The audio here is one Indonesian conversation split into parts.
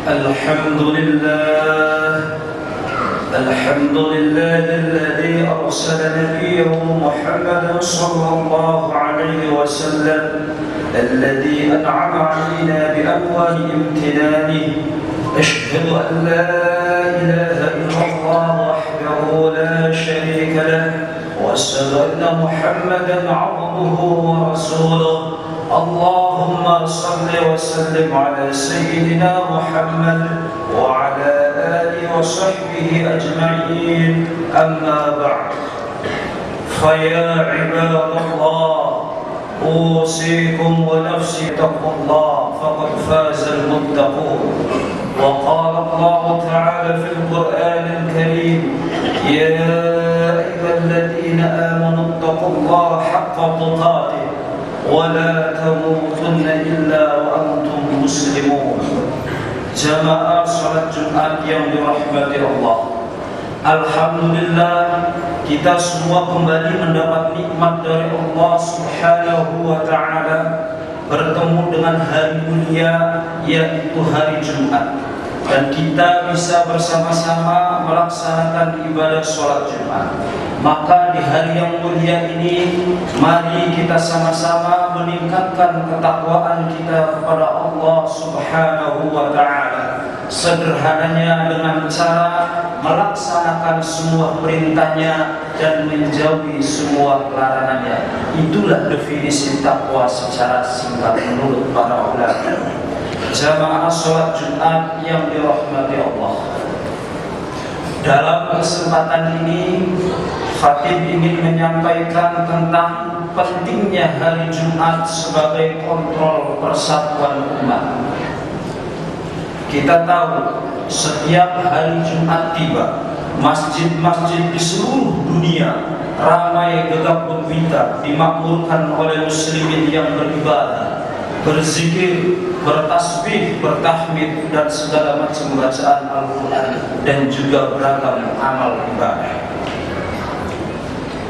الحمد لله الذي أرسل نبيه محمدا صلى الله عليه وسلم الذي أنعم علينا بأنواع امتنانه. أشهد أن لا إله إلا الله وحده لا شريك له، وأشهد أن محمدا عبده ورسوله. اللهم صل وسلم على سيدنا محمد وعلى آله وصحبه أجمعين. أما بعد، فيا عباد الله، أوصيكم ونفسي بتقوى الله، فقد فاز المتقون. وقال الله تعالى في القرآن الكريم: يا أيها الذين آمنوا اتقوا الله حق تقاته ولا تموتن إلا وأنتم مسلمون. Jamaah salat Jumat yang dirahmati Allah, alhamdulillah kita semua kembali mendapat nikmat dari Allah Subhanahu wa ta'ala, bertemu dengan hari mulia yaitu hari Jumat, dan kita bisa bersama-sama melaksanakan ibadah sholat Jumat. Maka di hari yang mulia ini, mari kita sama-sama meningkatkan ketakwaan kita kepada Allah Subhanahu wa ta'ala. Sederhananya dengan cara melaksanakan semua perintahnya dan menjauhi semua larangannya. Itulah definisi takwa secara singkat menurut para ulama. Jamaah sholat Jumat yang dirahmati Allah, dalam kesempatan ini Khatib ingin menyampaikan tentang pentingnya hari Jumat sebagai kontrol persatuan umat. Kita tahu setiap hari Jumat tiba, masjid-masjid di seluruh dunia ramai gegap gempita dimakmurkan oleh muslimin yang beribadah, berzikir, bertasbih, bertahmid, dan segala macam bacaan Al-Quran, dan juga beragam amal ibadah.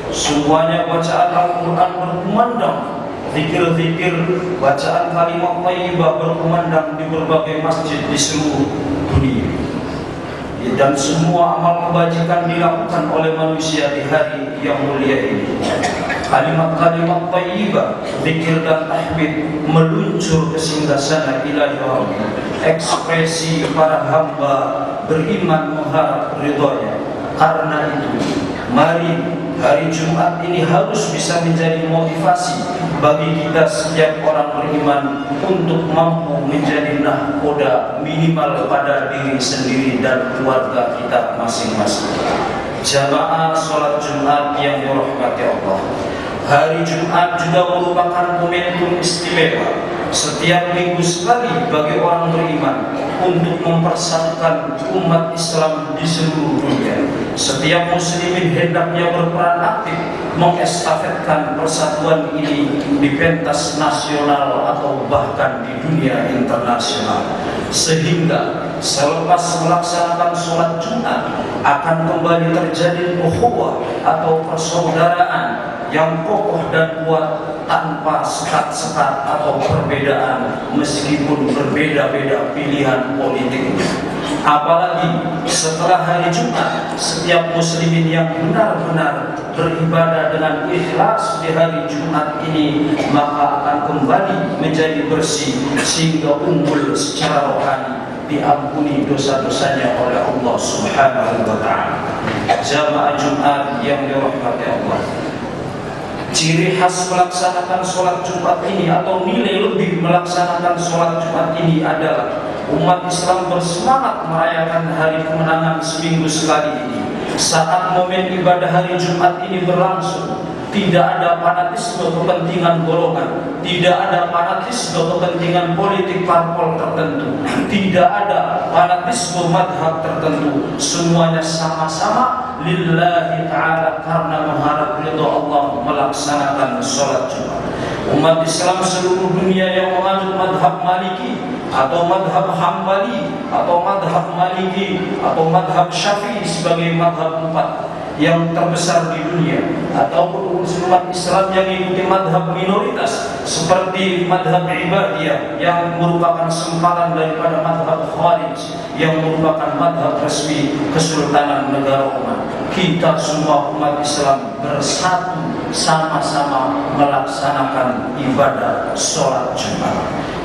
Semuanya bacaan Al-Quran berkumandang, zikir-zikir, bacaan kalimat thayyibah berkumandang di berbagai masjid di seluruh dunia. Dan semua amal kebajikan dilakukan oleh manusia di hari yang mulia ini. Kalimat-kalimat thayyibah, zikir dan tahmid meluncur ke singgasana ilahi rabbi, ekspresi para hamba beriman mengharap ridhonya. Karena itu, mari hari Jumat ini harus bisa menjadi motivasi bagi kita setiap orang beriman untuk mampu menjadi nahkoda minimal pada diri sendiri dan keluarga kita masing-masing. Jamaah sholat Jumat yang dirahmati Allah, hari Jumat juga merupakan momentum istimewa setiap minggu sekali bagi orang beriman untuk mempersatukan umat Islam di seluruh dunia. Setiap muslimin hendaknya berperan aktif mengestafetkan persatuan ini di pentas nasional atau bahkan di dunia internasional, sehingga selepas melaksanakan sholat Jumat akan kembali terjadi ukhuwah atau persaudaraan yang kokoh dan kuat tanpa sekat-sekat atau perbedaan, meskipun berbeda-beda pilihan politiknya. Apalagi setelah hari Jumat, setiap muslimin yang benar-benar beribadah dengan ikhlas di hari Jumat ini maka akan kembali menjadi bersih, sehingga unggul secara rohani, diampuni dosa-dosanya oleh Allah Subhanahu wa ta'ala. Jamaah Jumat yang dirahmati Allah, ciri khas melaksanakan sholat Jumat ini atau nilai lebih melaksanakan sholat Jumat ini adalah umat Islam bersemangat merayakan hari kemenangan seminggu sekali ini. Saat momen ibadah hari Jumat ini berlangsung, tidak ada fanatisme kepentingan golongan, tidak ada fanatisme kepentingan politik parpol tertentu, tidak ada fanatisme madhab tertentu. Semuanya sama-sama lillahi ta'ala karena mengharap ridha Allah melaksanakan sholat Jumat. Umat Islam seluruh dunia yang menganut madhab Maliki atau madhab Hambali atau madhab Maliki atau madhab Syafi'i sebagai madhab 4 yang terbesar di dunia, ataupun umat Islam yang mengikuti madhab minoritas seperti madhab Ibadiyah yang merupakan sempalan daripada madhab Khawarij yang merupakan madhab resmi Kesultanan Negara Oman. Kita semua umat Islam bersatu sama-sama melaksanakan ibadah sholat Jumat.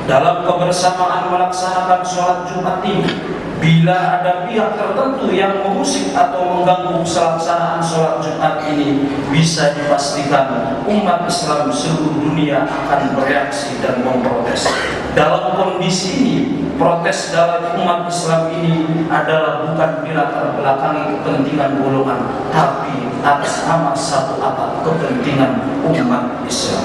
Dalam kebersamaan melaksanakan sholat Jumat ini, bila ada pihak tertentu yang mengusik atau mengganggu pelaksanaan sholat Jumat ini, bisa dipastikan umat Islam seluruh dunia akan bereaksi dan memprotes. Dalam kondisi ini, protes dari umat Islam ini adalah bukan dilatar belakangi kepentingan golongan, tapi atas nama satu atap kepentingan umat Islam.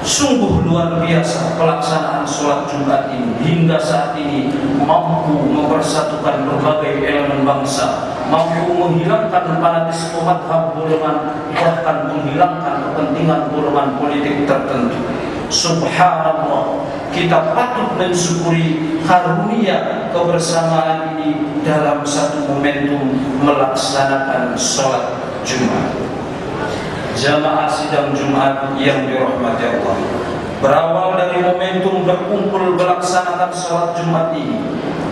Sungguh luar biasa pelaksanaan sholat Jumat ini hingga saat ini mampu mempersatukan berbagai elemen bangsa, mampu menghilangkan fanatisme madhab golongan, bahkan menghilangkan kepentingan golongan politik tertentu. Subhanallah, kita patut mensyukuri karunia kebersamaan ini dalam satu momentum melaksanakan sholat Jumat. Jamaah sidang Jumat yang dirahmati Allah, berawal dari momentum berkumpul melaksanakan sholat Jumat ini,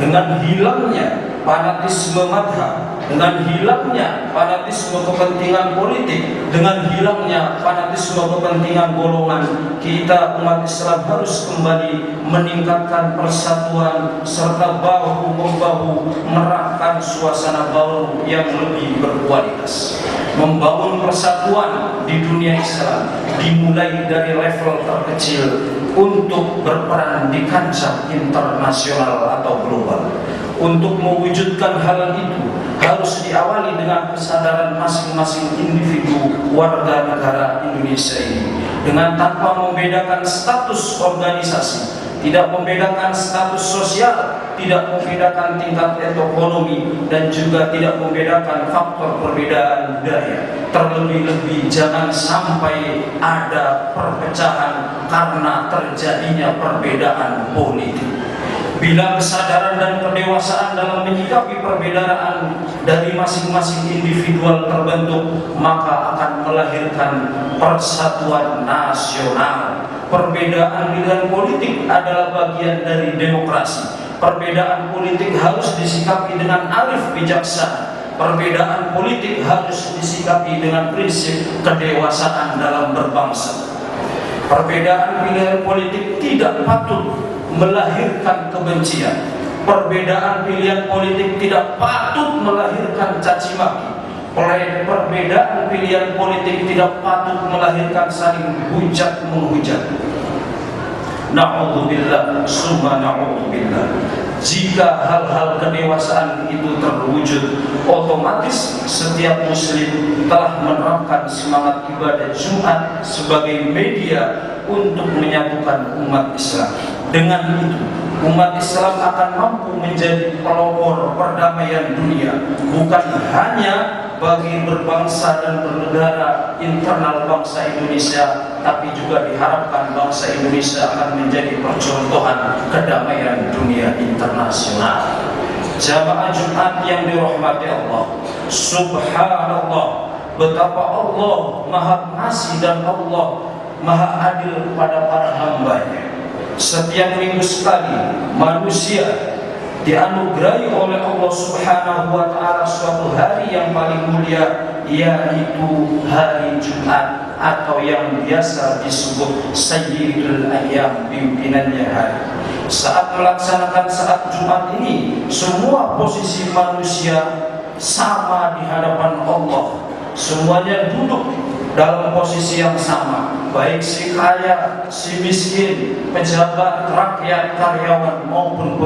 dengan hilangnya fanatisme madhab, dengan hilangnya fanatisme kepentingan politik, dengan hilangnya fanatisme kepentingan golongan, kita umat Islam harus kembali meningkatkan persatuan serta bahu-membahu merahkan suasana baru yang lebih berkualitas. Membangun persatuan di dunia Islam dimulai dari level terkecil untuk berperan di kancah internasional atau global. Untuk mewujudkan hal itu harus diawali dengan kesadaran masing-masing individu warga negara Indonesia ini, dengan tanpa membedakan status organisasi, tidak membedakan status sosial, tidak membedakan tingkat ekonomi, dan juga tidak membedakan faktor perbedaan budaya. Terlebih-lebih jangan sampai ada perpecahan karena terjadinya perbedaan politik. Bila kesadaran dan kedewasaan dalam menyikapi perbedaan dari masing-masing individual terbentuk, maka akan melahirkan persatuan nasional. Perbedaan pilihan politik adalah bagian dari demokrasi. Perbedaan politik harus disikapi dengan arif bijaksana. Perbedaan politik harus disikapi dengan prinsip kedewasaan dalam berbangsa. Perbedaan pilihan politik tidak patut melahirkan kebencian. Perbedaan pilihan politik tidak patut melahirkan caci maki. Perbedaan pilihan politik tidak patut melahirkan saling hujat menghujat. Na'udzubillah, summa na'udzubillah. Jika hal-hal kedewasaan itu terwujud, otomatis setiap muslim telah menerapkan semangat ibadah Jumat sebagai media untuk menyatukan umat Islam. Dengan itu, umat Islam akan mampu menjadi pelopor perdamaian dunia, bukan hanya bagi berbangsa dan bernegara internal bangsa Indonesia, tapi juga diharapkan bangsa Indonesia akan menjadi percontohan kedamaian dunia internasional. Jamaah Jumat yang dirahmati Allah, subhanallah, betapa Allah Maha Pengasih dan Allah Maha Adil kepada para hamba-Nya. Setiap minggu sekali manusia dianugerahi oleh Allah Subhanahu wa Ta'ala suatu hari yang paling mulia, yaitu hari Jumat, atau yang biasa disebut Sayyidul Ayyam, pimpinannya hari. Saat melaksanakan saat Jumat ini, semua posisi manusia sama di hadapan Allah. Semuanya duduk dalam posisi yang sama, baik si kaya, si miskin, pejabat, rakyat, karyawan maupun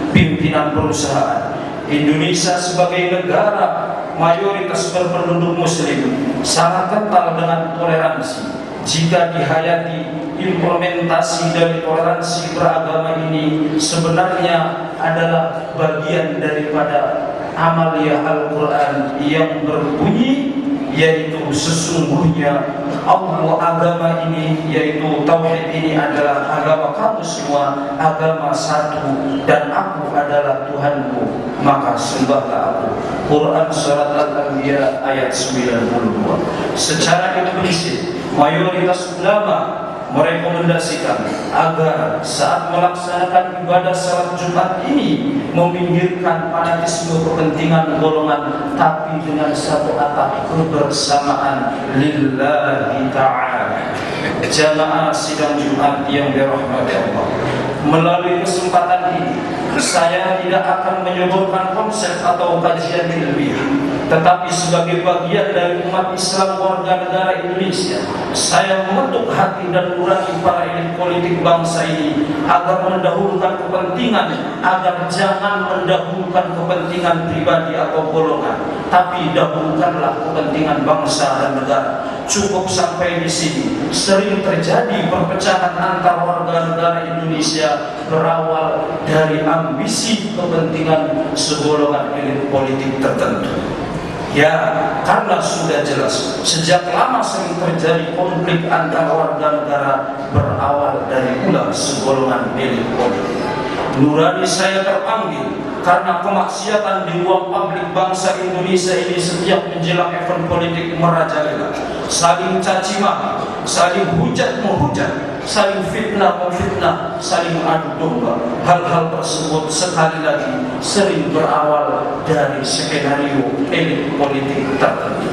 pimpinan perusahaan. Indonesia sebagai negara mayoritas berpenduduk muslim sangat kental dengan toleransi. Jika dihayati, implementasi dari toleransi beragama ini sebenarnya adalah bagian daripada amalia Al-Quran yang berbunyi, yaitu sesungguhnya Allah, agama ini yaitu tauhid ini adalah agama kamu semua, agama satu, dan aku adalah Tuhanmu, maka sembahlah aku. Quran Surat Al-Anbiya ayat 92. Secara implisit mayoritas ulama merekomendasikan agar saat melaksanakan ibadah salat Jumat ini meminggirkan fanatisme kepentingan golongan, tapi dengan satu atap kebersamaan lillahi ta'ala. Jamaah sidang Jumat yang dirahmati Allah, melalui kesempatan ini saya tidak akan menyebutkan konsep atau kajian ilmiah, tetapi sebagai bagian dari umat Islam warga negara Indonesia, saya mengetuk hati dan nurani para elit politik bangsa ini agar mendahulukan kepentingan, agar jangan mendahulukan kepentingan pribadi atau golongan, tapi dahulukanlah kepentingan bangsa dan negara. Cukup sampai di sini. Sering terjadi perpecahan antar warga negara Indonesia berawal dari ambisi kepentingan segolongan elit politik tertentu. Ya, karena sudah jelas sejak lama sering terjadi konflik antar warga negara berawal dari ulah segolongan elit politik. Nurani saya terpanggil karena kemaksiatan di ruang publik bangsa Indonesia ini setiap menjelang event politik merajalela, saling caci maki, saling hujat menghujat, saling fitnah memfitnah, saling adu domba. Hal-hal tersebut sekali lagi sering berawal dari skenario elit politik tertentu.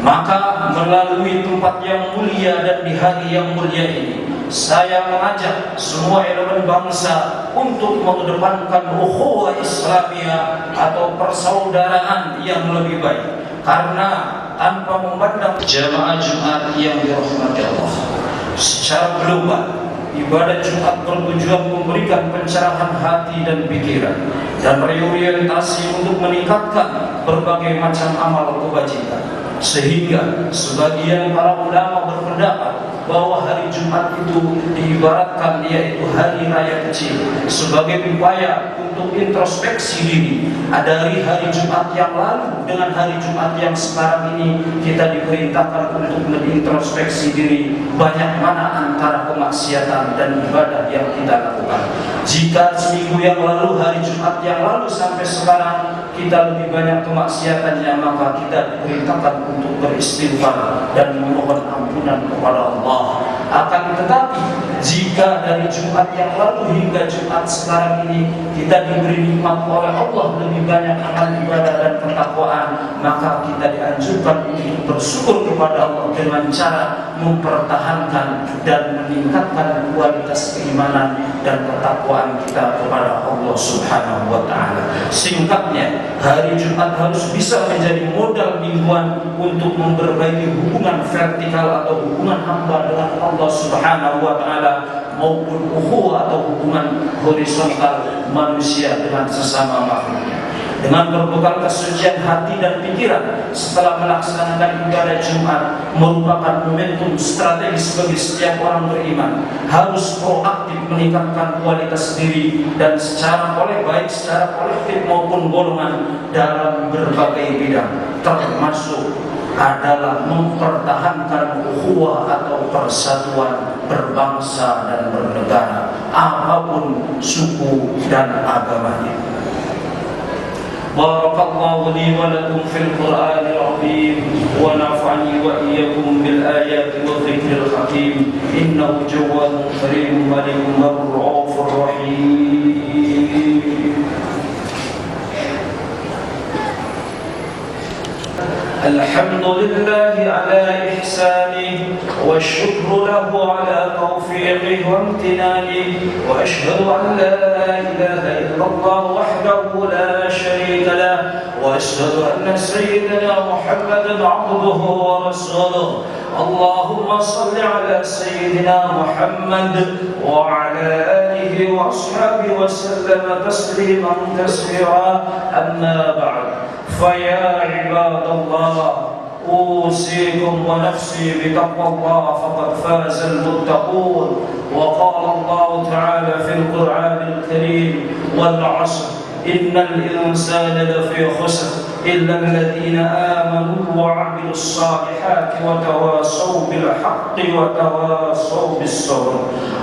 Maka melalui tempat yang mulia dan di hari yang mulia ini, saya mengajak semua elemen bangsa untuk mengedepankan ukhuwah Islamiyah atau persaudaraan yang lebih baik. Karena tanpa memandang jamaah Jumat yang dirahmati Allah, secara global ibadah Jumat bertujuan memberikan pencerahan hati dan pikiran dan reorientasi untuk meningkatkan berbagai macam amal kebajikan. Sehingga sebagian para ulama berpendapat bahwa hari Jumat itu diibaratkan yaitu hari raya kecil sebagai upaya untuk introspeksi diri dari hari Jumat yang lalu dengan hari Jumat yang sekarang ini. Kita diperintahkan untuk mengintrospeksi diri, banyak mana antara kemaksiatan dan ibadah yang kita lakukan. Jika seminggu yang lalu, hari Jumat yang lalu sampai sekarang kita lebih banyak kemaksiatannya, maka kita diperintahkan untuk beristighfar dan memohon ampunan kepada Allah. Akan tetapi jika dari Jumat yang lalu hingga Jumat sekarang ini kita diberi nikmat oleh Allah lebih banyak amal ibadah dan ketakwaan, maka kita dianjurkan untuk bersyukur kepada Allah dengan cara mempertahankan dan meningkatkan kualitas keimanan dan ketakwaan kita kepada Allah Subhanahu wa ta'ala. Singkatnya, hari Jumat harus bisa menjadi modal mingguan untuk memperbaiki hubungan vertikal atau hubungan hamba dengan Allah Subhanahu wa ta'ala, maupun ukhuwah atau hubungan horizontal manusia dengan sesama makhluknya. Dengan berbekal kesucian hati dan pikiran setelah melaksanakan ibadah Jumat merupakan momentum strategis bagi setiap orang beriman, harus proaktif meningkatkan kualitas diri dan baik secara kolektif maupun golongan dalam berbagai bidang, termasuk adalah mempertahankan ukhuwah atau persatuan berbangsa dan bernegara, apapun suku dan agamanya. Barakallahu li wa lakum fil Qur'anil azim wa nafa'ani wa iyyakum bil ayati wa dhikril hakim innahu jawwadun karim malikun ghafurur rahim. الحمد لله على إحسانه والشكر له على توفيقه وامتنانه وأشهد أن لا إله إلا الله وحده لا شريك له وأشهد أن سيدنا محمدا عبده ورسوله. اللهم صل على سيدنا محمد وعلى آله وأصحابه وسلم تسليما كثيرا. أما بعد، فيا عباد الله، أوصيكم ونفسي بتقوى الله فقد فاز المتقون. وقال الله تعالى في القرآن الكريم: والعصر إن الإنسان لفي خسر إلا الذين آمنوا وعملوا الصالحات وتواصوا بالحق وتواصوا بالصبر.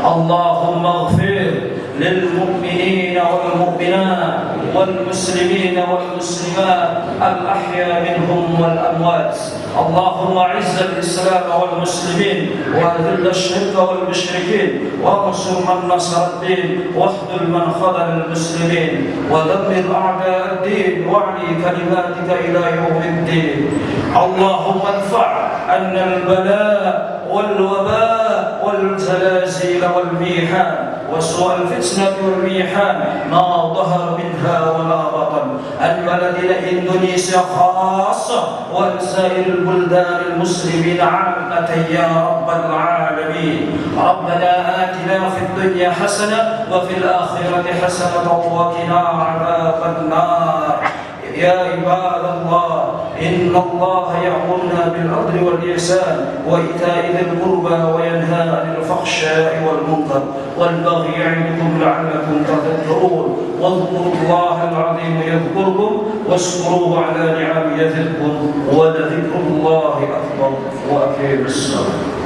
اللهم اغفر للمؤمنين والمؤمنات والمسلمين والمسلمات الأحياء منهم والأموات. اللهم أعز الإسلام والمسلمين وأذل الشرك والمشركين وانصر من نصر الدين واخذل من خذل المسلمين ودمر أعداء الدين واعلي كلماتك إلى يوم الدين. اللهم ادفع عنا البلاء والوباء والزلازل والميحان وسوء الفتنة والميحان ما ظهر منها وما بطن عن بلدنا إندونيسيا خاصة وعن سائر البلدان المسلمين عامة يا رب العالمين. ربنا آتنا في الدنيا حسنة وفي الآخرة حسنة وقنا عذاب النار. يا عباد الله إن الله يأمرنا بالعدل والإحسان وإيتاء ذي القربى وينهى عن الفحشاء والمنكر والبغي يعظكم لعلكم تذكرون. واذكروا الله العظيم يذكركم واشكروه على نعمه يزدكم ولذكر الله أكبر وأقيموا الصلاة.